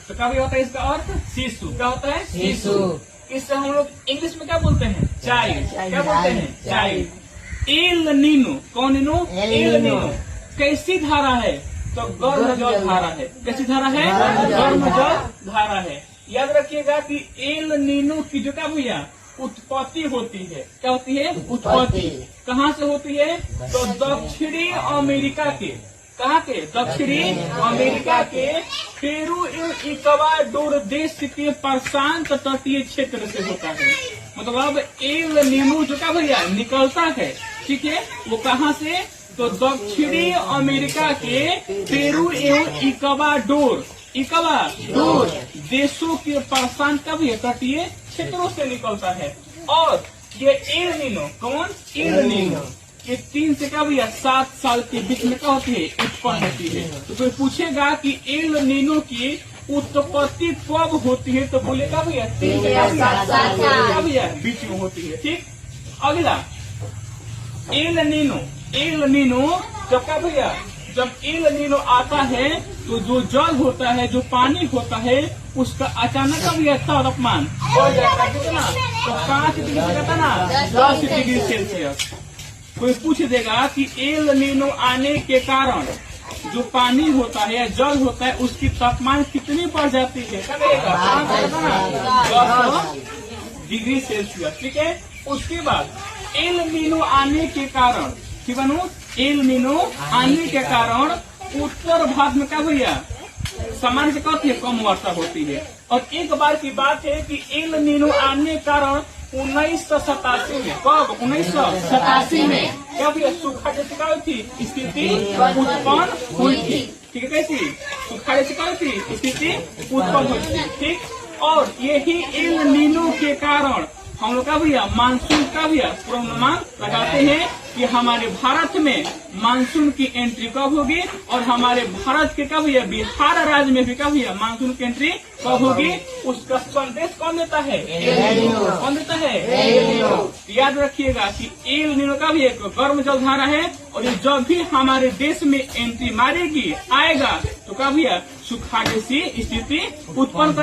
तो क्या भी होता है इसका अर्थ? शिशु। क्या होता है? शिशु। इससे हम लोग इंग्लिश में क्या बोलते हैं? चाइल्ड। क्या बोलते हैं? चाइल्ड। एल नीनो, कौन नीनो? El Nino. कैसी धारा है? तो गर्म जल धारा है। कैसी धारा है? गर्म जल धारा है। याद रखिएगा कि एल नीनो की जो क्या भैया उत्पत्ति होती है, क्या होती है? उत्पत्ति। कहाँ से होती है? तो दक्षिणी अमेरिका के, कहाँ के? दक्षिणी अमेरिका के पेरू एवं इक्वाडोर देश के प्रशांत तटीय क्षेत्र से होता है। मतलब एल नीनो जो क्या भैया निकलता है, ठीक है, वो कहाँ से? तो दक्षिणी अमेरिका के पेरू एवं इक्वाडोर देशों के प्रशांत का भी तटीय क्षेत्रों से निकलता है। और ये एल नीनो, कौन? एल नीनो ये 3 से क्या भैया 7 साल के बीच में क्या होती है? उत्पन्न होती है। तो कोई पूछेगा कि एल नीनो की उत्पत्ति कब होती है, तो बोलेगा भैया 3 से क्या भैया बीच में होती है। ठीक। अगला एल नीनो जब क्या भैया जब एल नीनो आता है तो जो जल होता है, जो पानी होता है, उसका अचानक का भी तापमान बढ़ जाता है। कितना? तो 5 डिग्री से कहता ना 10 डिग्री सेल्सियस। कोई पूछ देगा कि एल नीनो आने के कारण जो पानी होता है या जल होता है उसकी तापमान कितनी बढ़ जाती है? 10 डिग्री सेल्सियस। ठीक है। उसके बाद एल नीनो आने के कारण, ठीक है, एल नीनो आने के कारण उत्तर भारत में क्या भैया सामान्य से कहती है कम वर्षा होती है। और एक बार की बात है कि एल नीनो आने के कारण 1987 में, कब? 1987 में क्या भैया सूखा जैसी क्या थी स्थिति उत्पन्न हुई थी। ठीक है। कैसी? सूखा जैसी क्या थी स्थिति उत्पन्न हुई थी। ठीक। और यही एल नीनो के कारण हम लोग का भैया मानसून का भैया पूर्वानुमान लगाते हैं कि हमारे भारत में मानसून की एंट्री कब होगी, और हमारे भारत के क्या भैया बिहार राज्य में भी क्या भैया मानसून की एंट्री कब होगी। उसका संदेश कौन देता है? कौन देता है? याद रखिएगा कि एल नीनो का भी एक गर्म जल धारा है, और ये जब भी हमारे देश में एंट्री मारेगी आएगा तो क्या भैया सूखा जैसी स्थिति उत्पन्न